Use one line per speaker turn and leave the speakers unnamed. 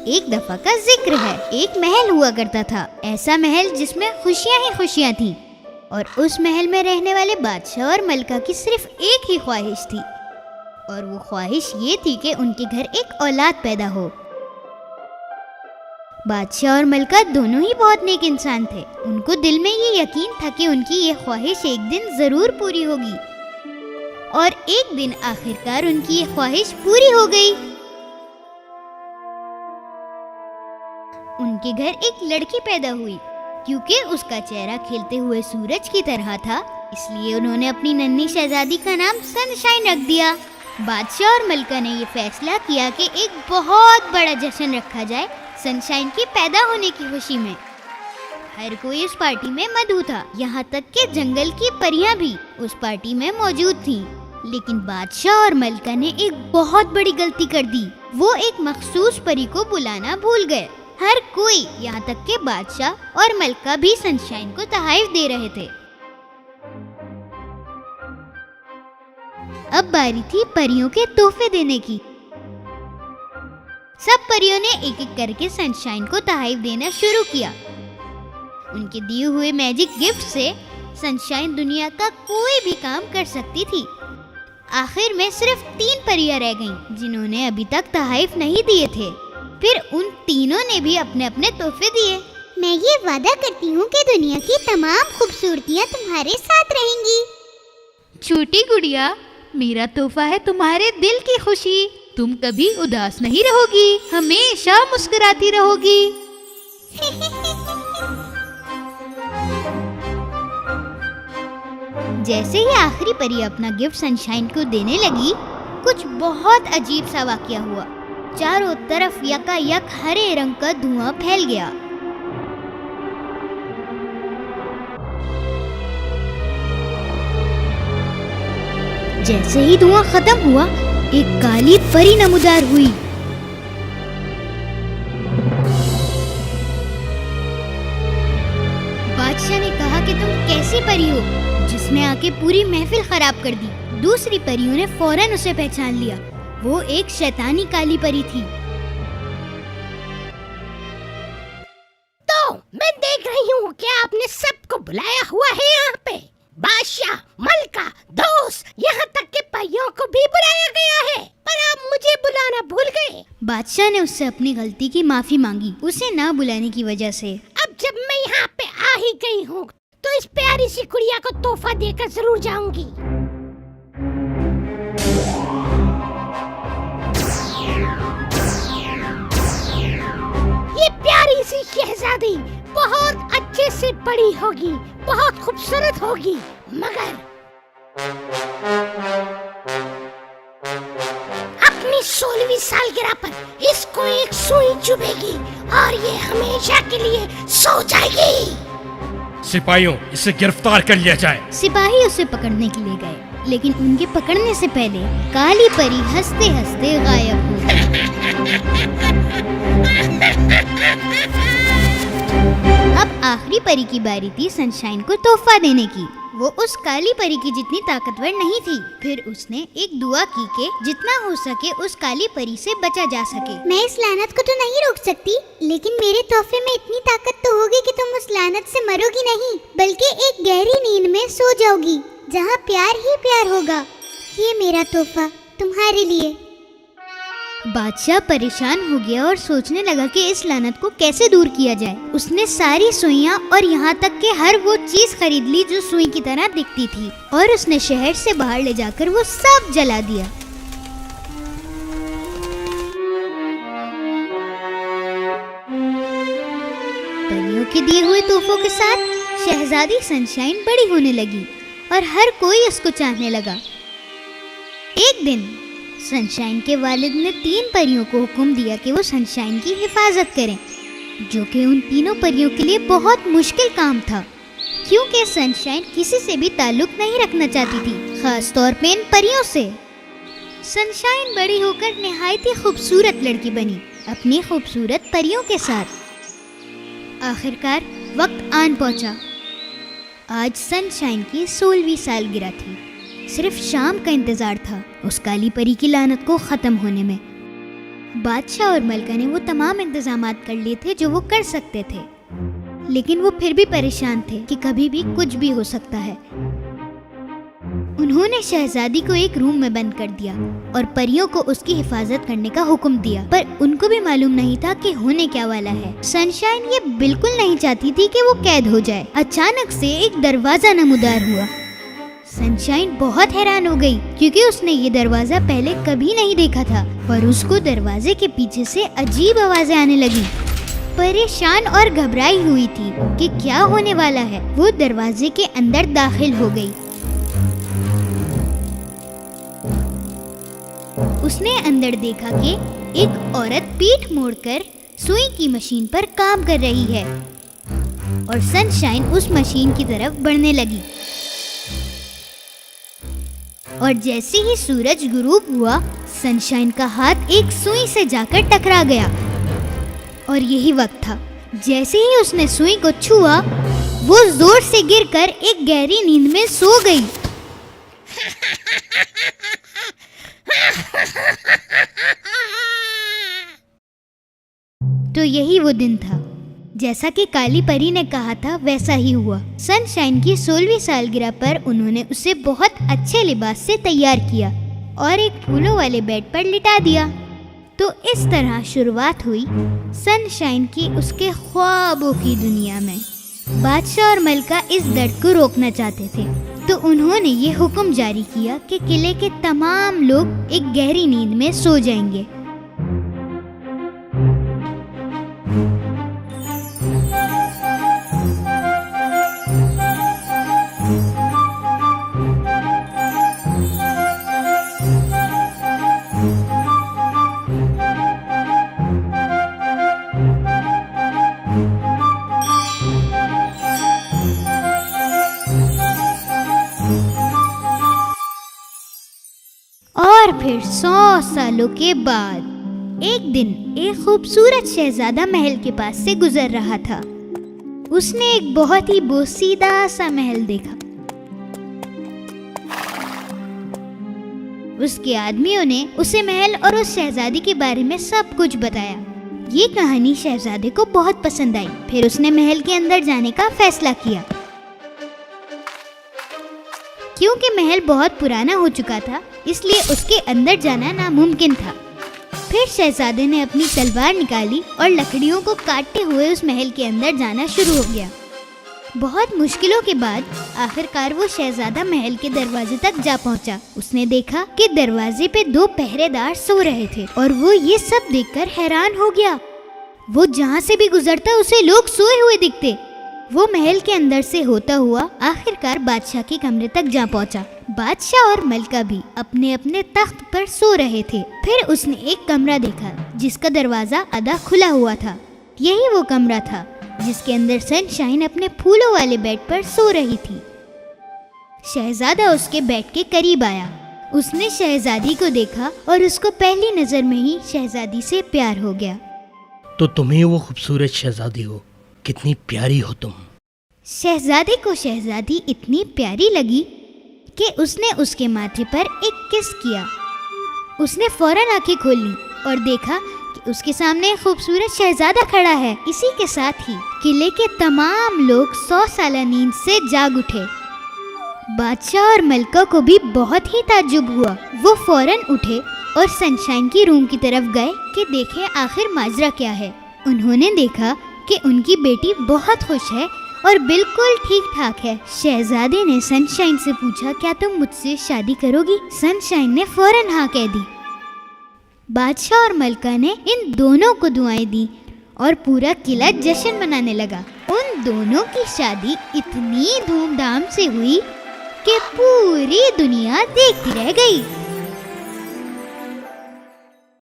एक दफा का जिक्र है। एक महल हुआ करता था, ऐसा महल जिसमें खुशियां ही खुशियां थी। और उस महल में रहने वाले बादशाह और मलका की सिर्फ एक ही ख्वाहिश थी, और वो ख्वाहिश ये थी कि उनके घर एक औलाद पैदा हो। बादशाह और मलका दोनों ही बहुत नेक इंसान थे। उनको दिल में ये यकीन था कि उनकी ये ख्वाहिश एक दिन जरूर पूरी होगी। और एक दिन आखिरकार उनकी ये ख्वाहिश पूरी हो गई। उनके घर एक लड़की पैदा हुई। क्योंकि उसका चेहरा खिलते हुए सूरज की तरह था, इसलिए उन्होंने अपनी नन्ही शहजादी का नाम सनशाइन रख दिया। बादशाह और मलका ने ये फैसला किया कि एक बहुत बड़ा जश्न रखा जाए सनशाइन के पैदा होने की खुशी में। हर कोई उस पार्टी में मधु था, यहाँ तक कि जंगल की परियां भी उस पार्टी में मौजूद थीं। लेकिन बादशाह और मलका ने एक बहुत बड़ी गलती कर दी। वो एक मखसूस परी को बुलाना भूल गए। हर कोई, यहाँ तक के बादशाह और मलका भी सनशाइन को तोहफे दे रहे थे। अब बारी थी परियों के तोहफे देने की। सब परियों ने एक एक करके सनशाइन को तोहफे देना शुरू किया। उनके दिए हुए मैजिक गिफ्ट से सनशाइन दुनिया का कोई भी काम कर सकती थी। आखिर में सिर्फ 3 परियां रह गईं, जिन्होंने अभी तक तोहफे नहीं दिए थे। फिर उन तीनों ने भी अपने अपने तोहफे दिए।
मैं ये वादा करती हूँ कि दुनिया की तमाम खूबसूरतियाँ तुम्हारे साथ रहेंगी।
छोटी गुड़िया, मेरा तोहफा है तुम्हारे दिल की खुशी। तुम कभी उदास नहीं रहोगी, हमेशा मुस्कुराती रहोगी।
जैसे ही आखिरी परी अपना गिफ्ट सनशाइन को देने लगी, कुछ बहुत अजीब सा वाकया हुआ। चारों तरफ यकायक हरे रंग का धुआं फैल गया। जैसे ही धुआं खत्म हुआ, एक काली परी नमूदार हुई। बादशाह ने कहा कि तुम कैसी परी हो जिसने आके पूरी महफिल खराब कर दी। दूसरी परियों ने फौरन उसे पहचान लिया। वो एक शैतानी काली परी थी।
तो मैं देख रही हूँ कि आपने सबको बुलाया हुआ है यहाँ पे। बादशाह, मलका, दोस्त, यहाँ तक के परियों को भी बुलाया गया है, पर आप मुझे बुलाना भूल गए।
बादशाह ने उससे अपनी गलती की माफी मांगी, उसे ना बुलाने की वजह से।
अब जब मैं यहाँ पे आ ही गई हूँ, तो इस प्यारी सी गुड़िया को तोहफा देकर जरूर जाऊंगी। ये प्यारी सी शहजादी बहुत अच्छे से बड़ी होगी, बहुत खूबसूरत होगी, मगर अपनी 16वीं सालगिरह पर इसको एक सुई चुभेगी और ये हमेशा के लिए सो जाएगी।
सिपाहियों, इसे गिरफ्तार कर लिया जाए।
सिपाही उसे पकड़ने के लिए गए, लेकिन उनके पकड़ने से पहले काली परी हंसते हंसते गायब हो गई। अब आखिरी परी की बारी थी सनशाइन को तोहफा देने की। वो उस काली परी की जितनी ताकतवर नहीं थी। फिर उसने एक दुआ की कि जितना हो सके उस काली परी से बचा जा सके।
मैं इस लानत को तो नहीं रोक सकती, लेकिन मेरे तोहफे में इतनी ताकत तो होगी कि तुम उस लानत से मरोगी नहीं, बल्कि एक गहरी नींद में सो जाओगी, जहाँ प्यार ही प्यार होगा। ये मेरा तोहफा तुम्हारे लिए।
बादशाह परेशान हो गया और सोचने लगा कि इस लानत को कैसे दूर किया जाए। उसने सारी सुइयां और यहाँ तक कि हर वो चीज खरीद ली जो सुई की तरह दिखती थी, और उसने शहर से बाहर ले जाकर वो सब जला दिया। परियों के दिए हुए तोहफों के साथ शहजादी सनशाइन बड़ी होने लगी और हर कोई उसको चाहने लगा। एक दिन सनशाइन के वालिद ने 3 परियों को हुक्म दिया कि वो सनशाइन की हिफाजत करें, जो कि उन तीनों परियों के लिए बहुत मुश्किल काम था, क्योंकि सनशाइन किसी से भी ताल्लुक नहीं रखना चाहती थी, खास तौर पे इन परियों से। सनशाइन बड़ी होकर निहायत ही खूबसूरत लड़की बनी, अपनी खूबसूरत परियों के साथ। आखिरकार वक्त आन पहुंचा। आज सनशाइन की 16वीं सालगिरह थी। सिर्फ शाम का इंतजार था उस काली परी की लानत को खत्म होने में। बादशाह और मलका ने वो तमाम इंतजामात कर लिए थे जो वो कर सकते थे, लेकिन वो फिर भी परेशान थे कि कभी भी कुछ भी हो सकता है। उन्होंने शहजादी को एक रूम में बंद कर दिया और परियों को उसकी हिफाजत करने का हुक्म दिया, पर उनको भी मालूम नहीं था कि होने क्या वाला है। सनशाइन ये बिल्कुल नहीं चाहती थी कि वो कैद हो जाए। अचानक से एक दरवाजा नमूदार हुआ। सनशाइन बहुत हैरान हो गई क्योंकि उसने ये दरवाजा पहले कभी नहीं देखा था और उसको दरवाजे के पीछे से अजीब आवाजें आने लगी। परेशान और घबराई हुई थी कि क्या होने वाला है, वो दरवाजे के अंदर दाखिल हो गई। उसने अंदर देखा कि एक औरत पीठ मोड़कर सुई की मशीन पर काम कर रही है और सनशाइन उस मशीन की तरफ बढ़ने लगी। और जैसे ही सूरज गुरूब हुआ, सनशाइन का हाथ एक सुई से जाकर टकरा गया और यही वक्त था। जैसे ही उसने सुई को छुआ, वो जोर से गिरकर एक गहरी नींद में सो गई। तो यही वो दिन था, जैसा कि काली परी ने कहा था वैसा ही हुआ। सनशाइन की 16वीं सालगिरह पर उन्होंने उसे बहुत अच्छे लिबास से तैयार किया और एक फूलों वाले बेड पर लिटा दिया। तो इस तरह शुरुआत हुई सनशाइन की उसके ख्वाबों की दुनिया में। बादशाह और मलका इस दर्द को रोकना चाहते थे, तो उन्होंने ये हुक्म जारी किया कि किले के तमाम लोग एक गहरी नींद में सो जाएंगे। और फिर 100 सालों के बाद एक दिन एक खूबसूरत शहजादा महल के पास से गुजर रहा था। उसने एक बहुत ही बोसीदा सा महल देखा। उसके आदमियों ने उसे महल और उस शहजादी के बारे में सब कुछ बताया। ये कहानी शहजादे को बहुत पसंद आई। फिर उसने महल के अंदर जाने का फैसला किया। क्योंकि महल बहुत पुराना हो चुका था, इसलिए उसके अंदर जाना नामुमकिन था। फिर शहजादे ने अपनी तलवार निकाली और लकड़ियों को काटते हुए उस महल के अंदर जाना शुरू हो गया। बहुत मुश्किलों के बाद आखिरकार वो शहजादा महल के दरवाजे तक जा पहुंचा। उसने देखा कि दरवाजे पे 2 पहरेदार सो रहे थे और वो ये सब देखकर हैरान हो गया। वो जहाँ से भी गुजरता उसे लोग सोए हुए दिखते। वो महल के अंदर से होता हुआ आखिरकार बादशाह के कमरे तक जा पहुंचा। बादशाह और मलका भी अपने अपने तख्त पर सो रहे थे। फिर उसने एक कमरा देखा जिसका दरवाजा आधा खुला हुआ था। यही वो कमरा था जिसके अंदर सनशाइन अपने फूलों वाले बेड पर सो रही थी। शहजादा उसके बेड के करीब आया। उसने शहजादी को देखा और उसको पहली नजर में ही शहजादी से प्यार हो गया।
तो तुम ही वो खूबसूरत शहजादी हो, कितनी प्यारी हो तुम।
शहजादे को शहजादी इतनी प्यारी लगी कि उसने उसके माथे पर एक किस किया। उसने फौरन आंखें खोली और देखा कि उसके सामने एक खूबसूरत शहजादा खड़ा है। इसी के साथ ही किले के तमाम लोग 100 साला नींद से जाग उठे। बादशाह और मलका को भी बहुत ही ताज्जुब हुआ। वो फौरन उठे और सनशाइन की रूम की तरफ गए कि देखें आखिर माजरा क्या है। उन्होंने देखा कि उनकी बेटी बहुत खुश है और बिल्कुल ठीक ठाक है। शहजादे ने सनशाइन से पूछा, क्या तुम मुझसे शादी करोगी? सनशाइन ने फौरन हाँ कह दी। बादशाह और मलका ने इन दोनों को दुआएं दी और पूरा किला जश्न मनाने लगा। उन दोनों की शादी इतनी धूमधाम से हुई कि पूरी दुनिया देखती रह गई।